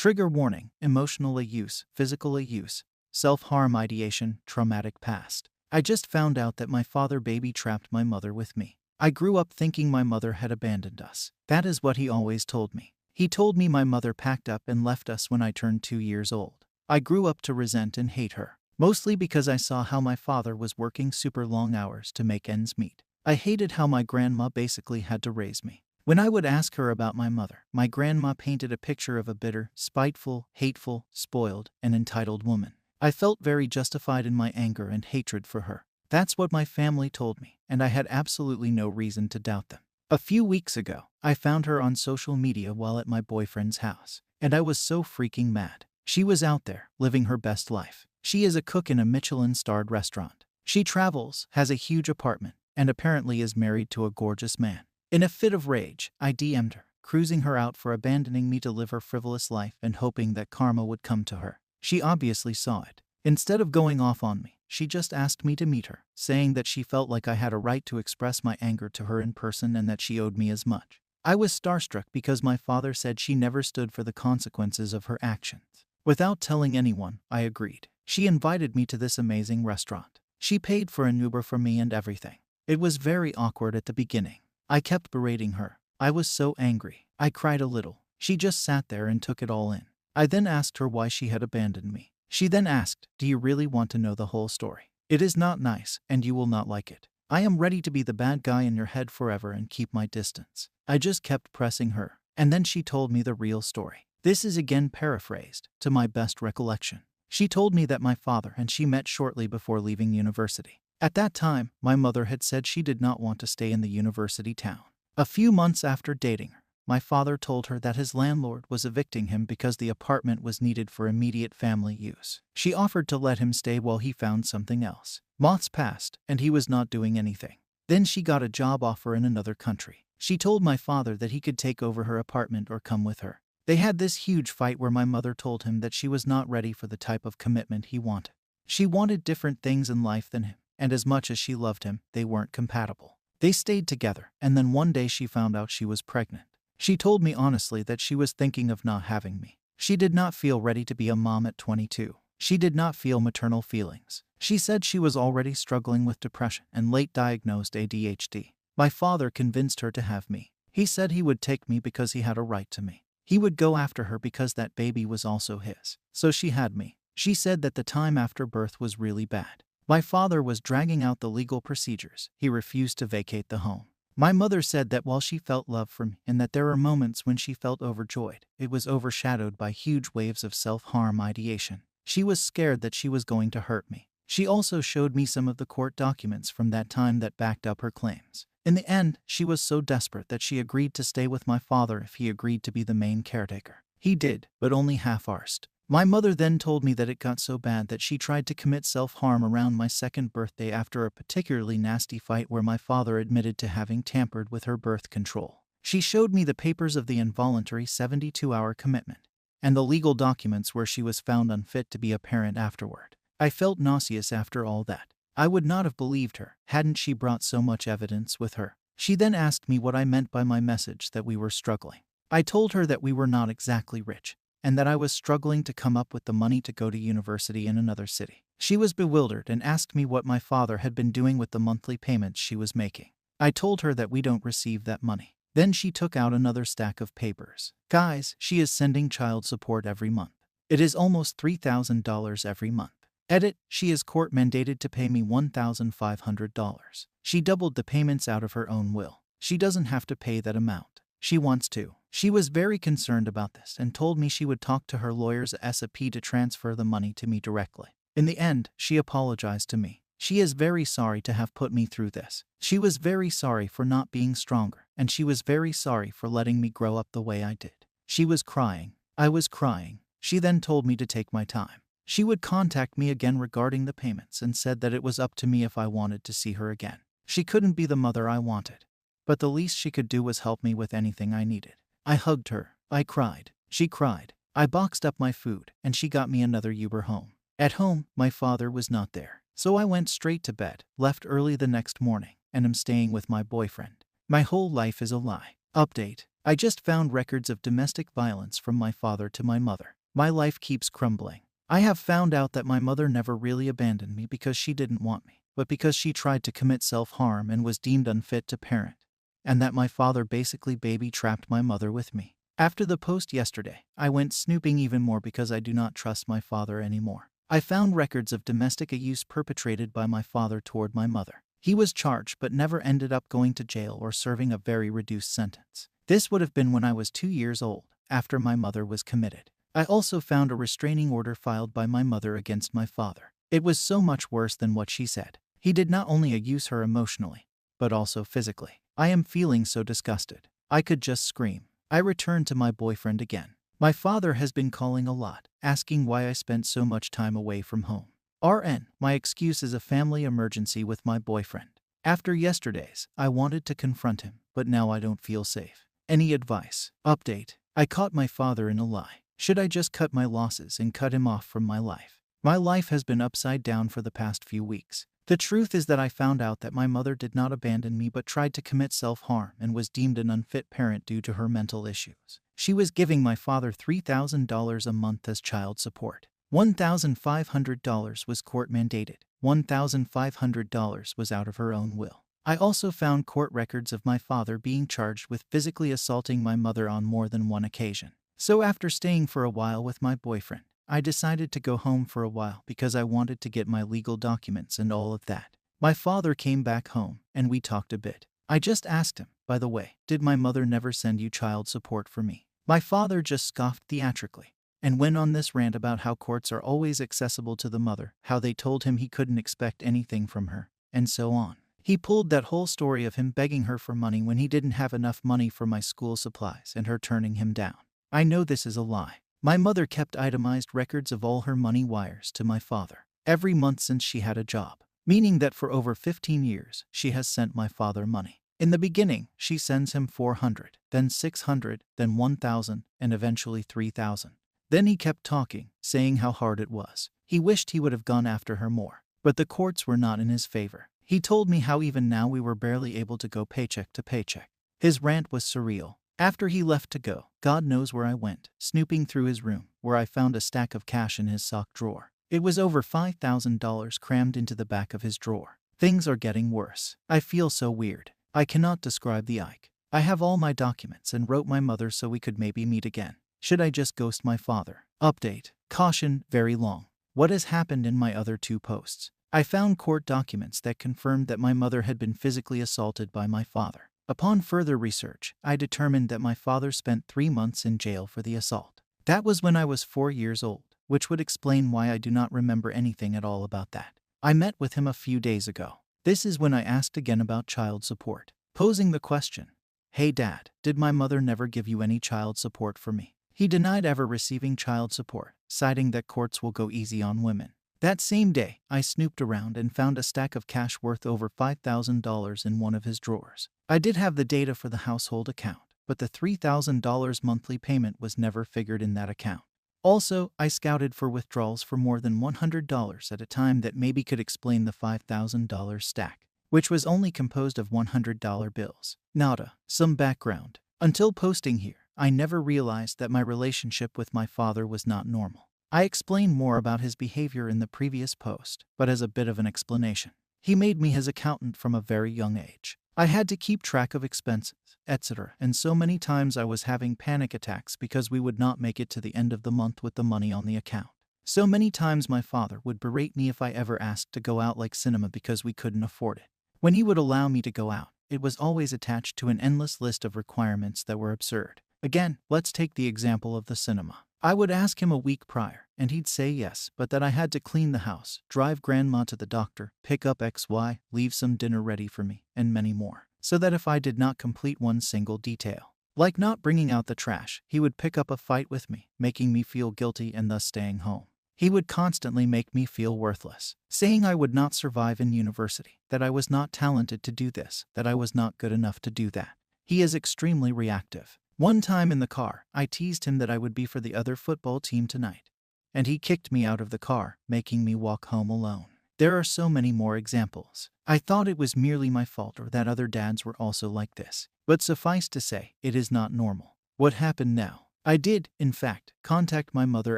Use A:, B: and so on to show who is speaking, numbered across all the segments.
A: Trigger warning: emotional abuse, physical abuse, self-harm ideation, traumatic past. I just found out that my father baby-trapped my mother with me. I grew up thinking my mother had abandoned us. That is what he always told me. He told me my mother packed up and left us when I turned 2 years old. I grew up to resent and hate her, mostly because I saw how my father was working super long hours to make ends meet. I hated how my grandma basically had to raise me. When I would ask her about my mother, my grandma painted a picture of a bitter, spiteful, hateful, spoiled, and entitled woman. I felt very justified in my anger and hatred for her. That's what my family told me, and I had absolutely no reason to doubt them. A few weeks ago, I found her on social media while at my boyfriend's house, and I was so freaking mad. She was out there, living her best life. She is a cook in a Michelin-starred restaurant. She travels, has a huge apartment, and apparently is married to a gorgeous man. In a fit of rage, I DM'd her, cruising her out for abandoning me to live her frivolous life and hoping that karma would come to her. She obviously saw it. Instead of going off on me, she just asked me to meet her, saying that she felt like I had a right to express my anger to her in person and that she owed me as much. I was starstruck because my father said she never stood for the consequences of her actions. Without telling anyone, I agreed. She invited me to this amazing restaurant. She paid for an Uber for me and everything. It was very awkward at the beginning. I kept berating her. I was so angry. I cried a little. She just sat there and took it all in. I then asked her why she had abandoned me. She then asked, "Do you really want to know the whole story? It is not nice, and you will not like it. I am ready to be the bad guy in your head forever and keep my distance." I just kept pressing her, and then she told me the real story. This is again paraphrased, to my best recollection. She told me that my father and she met shortly before leaving university. At that time, my mother had said she did not want to stay in the university town. A few months after dating her, my father told her that his landlord was evicting him because the apartment was needed for immediate family use. She offered to let him stay while he found something else. Months passed, and he was not doing anything. Then she got a job offer in another country. She told my father that he could take over her apartment or come with her. They had this huge fight where my mother told him that she was not ready for the type of commitment he wanted. She wanted different things in life than him, and as much as she loved him, they weren't compatible. They stayed together, and then one day she found out she was pregnant. She told me honestly that she was thinking of not having me. She did not feel ready to be a mom at 22. She did not feel maternal feelings. She said she was already struggling with depression and late-diagnosed ADHD. My father convinced her to have me. He said he would take me because he had a right to me. He would go after her because that baby was also his. So she had me. She said that the time after birth was really bad. My father was dragging out the legal procedures. He refused to vacate the home. My mother said that while she felt love for me and that there were moments when she felt overjoyed, it was overshadowed by huge waves of self-harm ideation. She was scared that she was going to hurt me. She also showed me some of the court documents from that time that backed up her claims. In the end, she was so desperate that she agreed to stay with my father if he agreed to be the main caretaker. He did, but only half-arsed. My mother then told me that it got so bad that she tried to commit self-harm around my 2nd birthday after a particularly nasty fight where my father admitted to having tampered with her birth control. She showed me the papers of the involuntary 72-hour commitment and the legal documents where she was found unfit to be a parent afterward. I felt nauseous after all that. I would not have believed her, hadn't she brought so much evidence with her. She then asked me what I meant by my message that we were struggling. I told her that we were not exactly rich, and that I was struggling to come up with the money to go to university in another city. She was bewildered and asked me what my father had been doing with the monthly payments she was making. I told her that we don't receive that money. Then she took out another stack of papers. Guys, she is sending child support every month. It is almost $3,000 every month. Edit, she is court mandated to pay me $1,500. She doubled the payments out of her own will. She doesn't have to pay that amount. She wants to. She was very concerned about this and told me she would talk to her lawyers at SAP to transfer the money to me directly. In the end, she apologized to me. She is very sorry to have put me through this. She was very sorry for not being stronger, and she was very sorry for letting me grow up the way I did. She was crying. I was crying. She then told me to take my time. She would contact me again regarding the payments and said that it was up to me if I wanted to see her again. She couldn't be the mother I wanted, but the least she could do was help me with anything I needed. I hugged her. I cried. She cried. I boxed up my food, and she got me another Uber home. At home, my father was not there, so I went straight to bed, left early the next morning, and am staying with my boyfriend. My whole life is a lie. Update. I just found records of domestic violence from my father to my mother. My life keeps crumbling. I have found out that my mother never really abandoned me because she didn't want me, but because she tried to commit self-harm and was deemed unfit to parent. And that my father basically baby-trapped my mother with me. After the post yesterday, I went snooping even more because I do not trust my father anymore. I found records of domestic abuse perpetrated by my father toward my mother. He was charged but never ended up going to jail or serving a very reduced sentence. This would have been when I was 2 years old, after my mother was committed. I also found a restraining order filed by my mother against my father. It was so much worse than what she said. He did not only abuse her emotionally, but also physically. I am feeling so disgusted. I could just scream. I returned to my boyfriend again. My father has been calling a lot, asking why I spent so much time away from home. RN, my excuse is a family emergency with my boyfriend. After yesterday's, I wanted to confront him, but now I don't feel safe. Any advice? Update. I caught my father in a lie. Should I just cut my losses and cut him off from my life? My life has been upside down for the past few weeks. The truth is that I found out that my mother did not abandon me but tried to commit self-harm and was deemed an unfit parent due to her mental issues. She was giving my father $3,000 a month as child support. $1,500 was court-mandated. $1,500 was out of her own will. I also found court records of my father being charged with physically assaulting my mother on more than one occasion. So after staying for a while with my boyfriend, I decided to go home for a while because I wanted to get my legal documents and all of that. My father came back home, and we talked a bit. I just asked him, by the way, did my mother never send you child support for me? My father just scoffed theatrically and went on this rant about how courts are always accessible to the mother, how they told him he couldn't expect anything from her, and so on. He pulled that whole story of him begging her for money when he didn't have enough money for my school supplies and her turning him down. I know this is a lie. My mother kept itemized records of all her money wires to my father every month since she had a job, meaning that for over 15 years she has sent my father money. In the beginning, she sends him $400, then $600, then $1,000, and eventually $3,000. Then he kept talking, saying how hard it was. He wished he would have gone after her more, but the courts were not in his favor. He told me how even now we were barely able to go paycheck to paycheck. His rant was surreal. After he left to go, God knows where I went, snooping through his room, where I found a stack of cash in his sock drawer. It was over $5,000 crammed into the back of his drawer. Things are getting worse. I feel so weird. I cannot describe the Ike. I have all my documents and wrote my mother so we could maybe meet again. Should I just ghost my father? Update. Caution, very long. What has happened in my other 2 posts? I found court documents that confirmed that my mother had been physically assaulted by my father. Upon further research, I determined that my father spent 3 months in jail for the assault. That was when I was 4 years old, which would explain why I do not remember anything at all about that. I met with him a few days ago. This is when I asked again about child support, posing the question, "Hey Dad, did my mother never give you any child support for me?" He denied ever receiving child support, citing that courts will go easy on women. That same day, I snooped around and found a stack of cash worth over $5,000 in one of his drawers. I did have the data for the household account, but the $3,000 monthly payment was never figured in that account. Also, I scouted for withdrawals for more than $100 at a time that maybe could explain the $5,000 stack, which was only composed of $100 bills. Nada. Some background. Until posting here, I never realized that my relationship with my father was not normal. I explained more about his behavior in the previous post, but as a bit of an explanation. He made me his accountant from a very young age. I had to keep track of expenses, etc., and so many times I was having panic attacks because we would not make it to the end of the month with the money on the account. So many times my father would berate me if I ever asked to go out like cinema because we couldn't afford it. When he would allow me to go out, it was always attached to an endless list of requirements that were absurd. Again, let's take the example of the cinema. I would ask him a week prior, and he'd say yes, but that I had to clean the house, drive grandma to the doctor, pick up XY, leave some dinner ready for me, and many more. So that if I did not complete one single detail, like not bringing out the trash, he would pick up a fight with me, making me feel guilty and thus staying home. He would constantly make me feel worthless, saying I would not survive in university, that I was not talented to do this, that I was not good enough to do that. He is extremely reactive. One time in the car, I teased him that I would be for the other football team tonight, and he kicked me out of the car, making me walk home alone. There are so many more examples. I thought it was merely my fault or that other dads were also like this, But suffice to say, it is not normal. What happened now? I did, in fact, contact my mother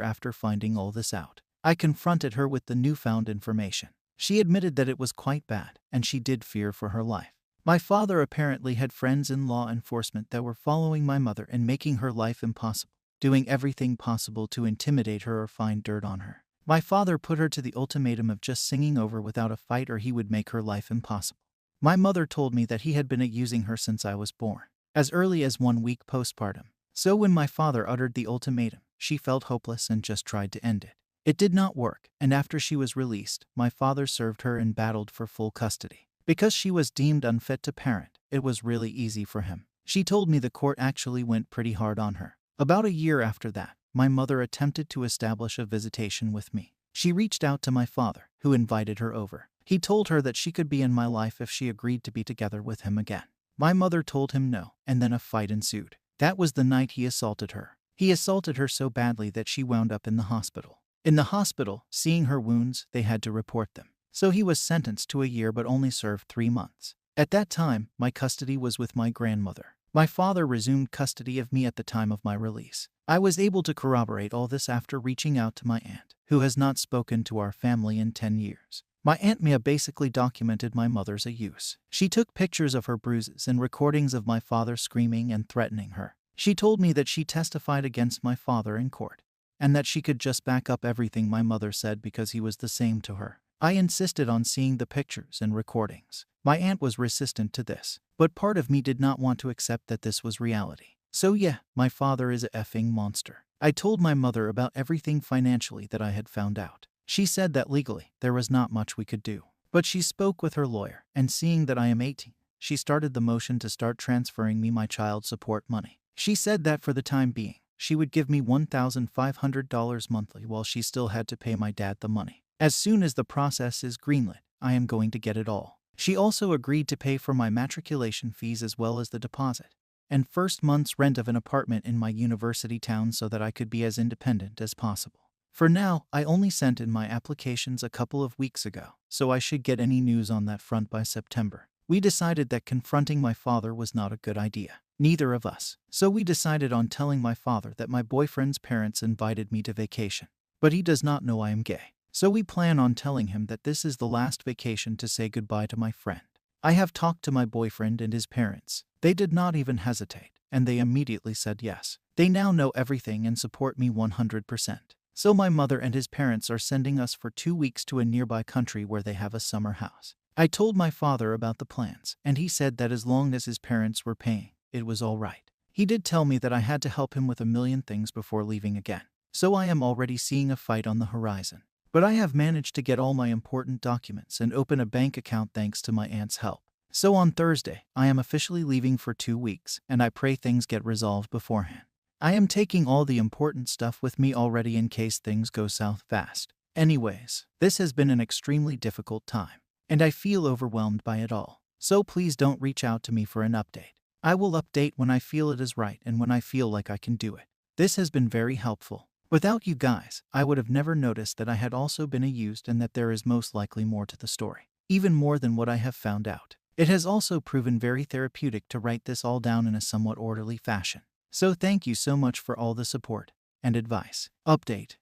A: after finding all this out. I confronted her with the newfound information. She admitted that it was quite bad, and she did fear for her life. My father apparently had friends in law enforcement that were following my mother and making her life impossible, doing everything possible to intimidate her or find dirt on her. My father put her to the ultimatum of just singing over without a fight or he would make her life impossible. My mother told me that he had been abusing her since I was born, as early as 1 week postpartum. So when my father uttered the ultimatum, she felt hopeless and just tried to end it. It did not work, and after she was released, my father served her and battled for full custody. Because she was deemed unfit to parent, it was really easy for him. She told me the court actually went pretty hard on her. About a year after that, my mother attempted to establish a visitation with me. She reached out to my father, who invited her over. He told her that she could be in my life if she agreed to be together with him again. My mother told him no, and then a fight ensued. That was the night he assaulted her. He assaulted her so badly that she wound up in the hospital. In the hospital, seeing her wounds, they had to report them. So he was sentenced to a year but only served 3 months. At that time, my custody was with my grandmother. My father resumed custody of me at the time of my release. I was able to corroborate all this after reaching out to my aunt, who has not spoken to our family in 10 years. My AmITheA basically documented my mother's abuse. She took pictures of her bruises and recordings of my father screaming and threatening her. She told me that she testified against my father in court, and that she could just back up everything my mother said because he was the same to her. I insisted on seeing the pictures and recordings. My aunt was resistant to this, but part of me did not want to accept that this was reality. So yeah, my father is a effing monster. I told my mother about everything financially that I had found out. She said that legally, there was not much we could do. But she spoke with her lawyer, and seeing that I am 18, she started the motion to start transferring me my child support money. She said that for the time being, she would give me $1,500 monthly while she still had to pay my dad the money. As soon as the process is greenlit, I am going to get it all. She also agreed to pay for my matriculation fees as well as the deposit and first month's rent of an apartment in my university town so that I could be as independent as possible. For now, I only sent in my applications a couple of weeks ago, so I should get any news on that front by September. We decided that confronting my father was not a good idea. Neither of us. So we decided on telling my father that my boyfriend's parents invited me to vacation. But he does not know I am gay. So we plan on telling him that this is the last vacation to say goodbye to my friend. I have talked to my boyfriend and his parents. They did not even hesitate, and they immediately said yes. They now know everything and support me 100%. So my mother and his parents are sending us for 2 weeks to a nearby country where they have a summer house. I told my father about the plans, and he said that as long as his parents were paying, it was all right. He did tell me that I had to help him with a million things before leaving again. So I am already seeing a fight on the horizon. But I have managed to get all my important documents and open a bank account thanks to my aunt's help. So on Thursday, I am officially leaving for 2 weeks, and I pray things get resolved beforehand. I am taking all the important stuff with me already in case things go south fast. Anyways, this has been an extremely difficult time, and I feel overwhelmed by it all. So please don't reach out to me for an update. I will update when I feel it is right and when I feel like I can do it. This has been very helpful. Without you guys, I would have never noticed that I had also been abused and that there is most likely more to the story. Even more than what I have found out. It has also proven very therapeutic to write this all down in a somewhat orderly fashion. So thank you so much for all the support and advice. Update.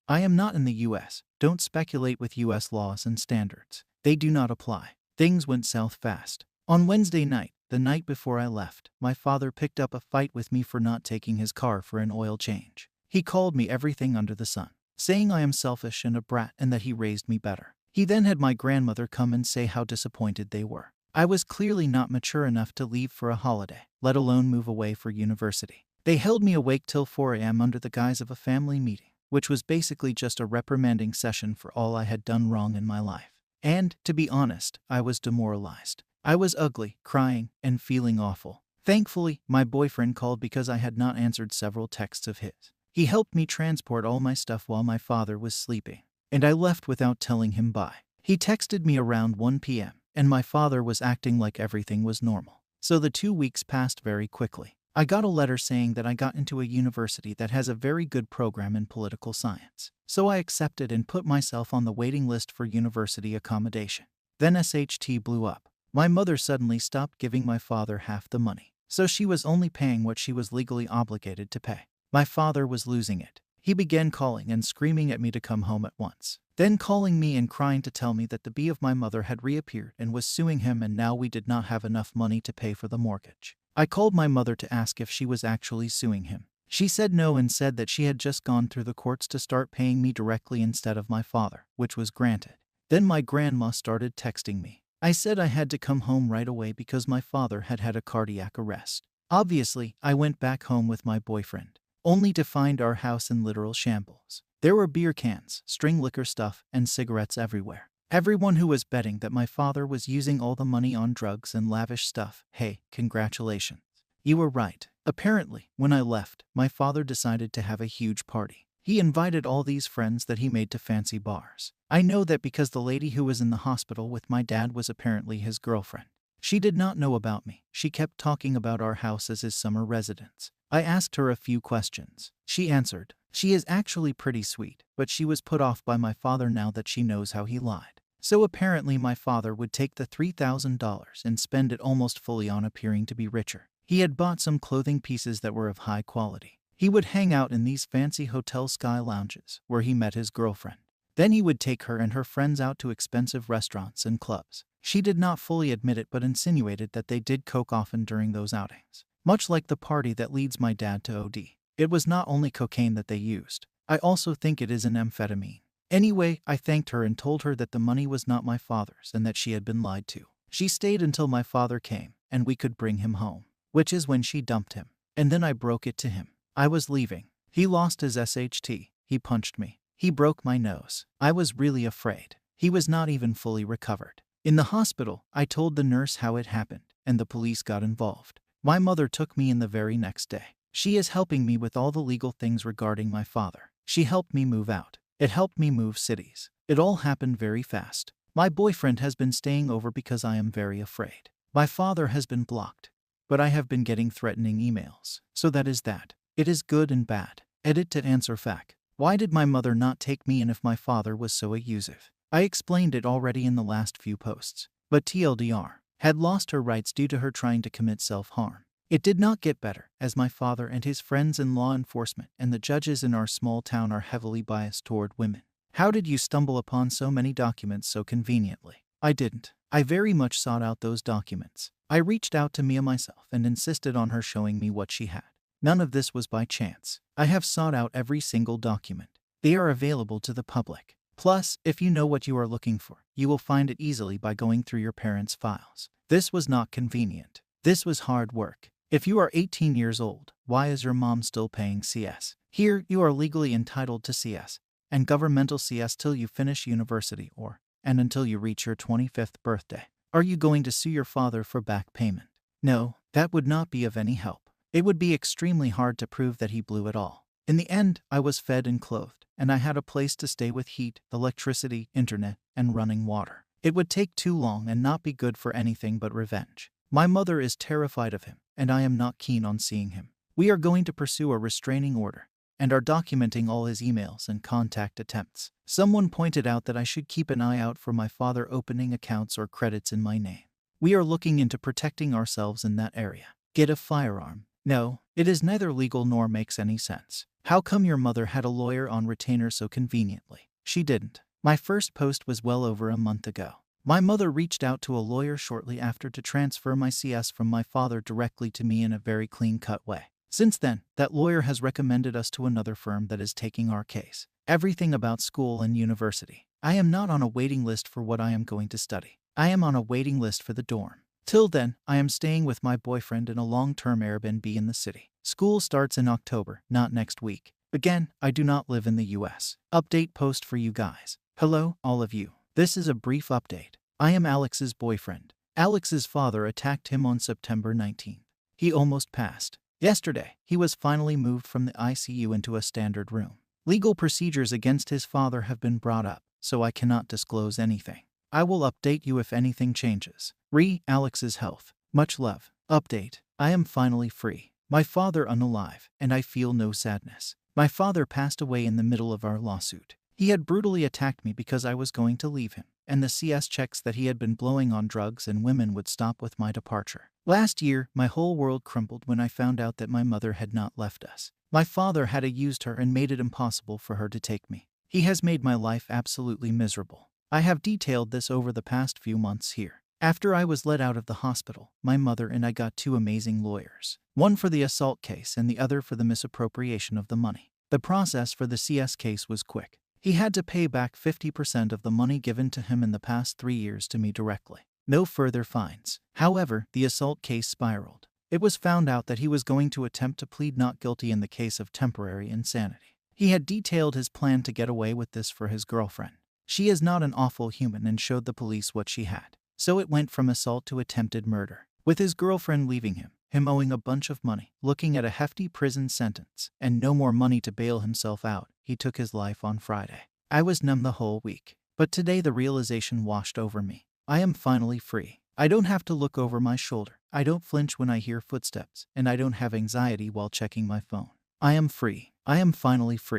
A: I am not in the US. Don't speculate with US laws and standards. They do not apply. Things went south fast. On Wednesday night, the night before I left, my father picked up a fight with me for not taking his car for an oil change. He called me everything under the sun, saying I am selfish and a brat and that he raised me better. He then had my grandmother come and say how disappointed they were. I was clearly not mature enough to leave for a holiday, let alone move away for university. They held me awake till 4 a.m. under the guise of a family meeting, which was basically just a reprimanding session for all I had done wrong in my life. And, to be honest, I was demoralized. I was ugly, crying, and feeling awful. Thankfully, my boyfriend called because I had not answered several texts of his. He helped me transport all my stuff while my father was sleeping, and I left without telling him bye. He texted me around 1 p.m., and my father was acting like everything was normal. So the 2 weeks passed very quickly. I got a letter saying that I got into a university that has a very good program in political science. So I accepted and put myself on the waiting list for university accommodation. Then SHT blew up. My mother suddenly stopped giving my father half the money, so she was only paying what she was legally obligated to pay. My father was losing it. He began calling and screaming at me to come home at once, then calling me and crying to tell me that the bee of my mother had reappeared and was suing him, and now we did not have enough money to pay for the mortgage. I called my mother to ask if she was actually suing him. She said no and said that she had just gone through the courts to start paying me directly instead of my father, which was granted. Then my grandma started texting me. I said I had to come home right away because my father had had a cardiac arrest. Obviously, I went back home with my boyfriend, only to find our house in literal shambles. There were beer cans, string liquor stuff, and cigarettes everywhere. Everyone who was betting that my father was using all the money on drugs and lavish stuff, hey, congratulations. You were right. Apparently, when I left, my father decided to have a huge party. He invited all these friends that he made to fancy bars. I know that because the lady who was in the hospital with my dad was apparently his girlfriend. She did not know about me. She kept talking about our house as his summer residence. I asked her a few questions. She answered. She is actually pretty sweet, but she was put off by my father now that she knows how he lied. So apparently my father would take the $3,000 and spend it almost fully on appearing to be richer. He had bought some clothing pieces that were of high quality. He would hang out in these fancy hotel sky lounges where he met his girlfriend. Then he would take her and her friends out to expensive restaurants and clubs. She did not fully admit it but insinuated that they did coke often during those outings. Much like the party that leads my dad to OD. It was not only cocaine that they used. I also think it is an amphetamine. Anyway, I thanked her and told her that the money was not my father's and that she had been lied to. She stayed until my father came and we could bring him home, which is when she dumped him. And then I broke it to him. I was leaving. He lost his SHT. He punched me. He broke my nose. I was really afraid. He was not even fully recovered. In the hospital, I told the nurse how it happened, and the police got involved. My mother took me in the very next day. She is helping me with all the legal things regarding my father. She helped me move out. It helped me move cities. It all happened very fast. My boyfriend has been staying over because I am very afraid. My father has been blocked, but I have been getting threatening emails. So that is that. It is good and bad. Edit to answer fact. Why did my mother not take me in if my father was so abusive? I explained it already in the last few posts. But TLDR had lost her rights due to her trying to commit self-harm. It did not get better, as my father and his friends in law enforcement and the judges in our small town are heavily biased toward women. How did you stumble upon so many documents so conveniently? I didn't. I very much sought out those documents. I reached out to Mia myself and insisted on her showing me what she had. None of this was by chance. I have sought out every single document. They are available to the public. Plus, if you know what you are looking for, you will find it easily by going through your parents' files. This was not convenient. This was hard work. If you are 18 years old, why is your mom still paying CS? Here, you are legally entitled to CS and governmental CS till you finish university and until you reach your 25th birthday. Are you going to sue your father for back payment? No, that would not be of any help. It would be extremely hard to prove that he blew it all. In the end, I was fed and clothed, and I had a place to stay with heat, electricity, internet, and running water. It would take too long and not be good for anything but revenge. My mother is terrified of him, and I am not keen on seeing him. We are going to pursue a restraining order, and are documenting all his emails and contact attempts. Someone pointed out that I should keep an eye out for my father opening accounts or credits in my name. We are looking into protecting ourselves in that area. Get a firearm. No, it is neither legal nor makes any sense. How come your mother had a lawyer on retainer so conveniently? She didn't. My first post was well over a month ago. My mother reached out to a lawyer shortly after to transfer my CS from my father directly to me in a very clean-cut way. Since then, that lawyer has recommended us to another firm that is taking our case. Everything about school and university. I am not on a waiting list for what I am going to study. I am on a waiting list for the dorm. Till then, I am staying with my boyfriend in a long-term Airbnb in the city. School starts in October, not next week. Again, I do not live in the US. Update post for you guys. Hello, all of you. This is a brief update. I am Alex's boyfriend. Alex's father attacked him on September 19th. He almost passed. Yesterday, he was finally moved from the ICU into a standard room. Legal procedures against his father have been brought up, so I cannot disclose anything. I will update you if anything changes. Alex's health. Much love. Update. I am finally free. My father unalive, and I feel no sadness. My father passed away in the middle of our lawsuit. He had brutally attacked me because I was going to leave him. and the CS checks that he had been blowing on drugs and women would stop with my departure. Last year, my whole world crumbled when I found out that my mother had not left us. My father had used her and made it impossible for her to take me. He has made my life absolutely miserable. I have detailed this over the past few months here. After I was let out of the hospital, my mother and I got two amazing lawyers. One for the assault case and the other for the misappropriation of the money. The process for the CS case was quick. He had to pay back 50% of the money given to him in the past 3 years to me directly. No further fines. However, the assault case spiraled. It was found out that he was going to attempt to plead not guilty in the case of temporary insanity. He had detailed his plan to get away with this for his girlfriend. She is not an awful human and showed the police what she had. So it went from assault to attempted murder. With his girlfriend leaving him owing a bunch of money, looking at a hefty prison sentence, and no more money to bail himself out, he took his life on Friday. I was numb the whole week. But today the realization washed over me. I am finally free. I don't have to look over my shoulder. I don't flinch when I hear footsteps, and I don't have anxiety while checking my phone. I am free. I am finally free.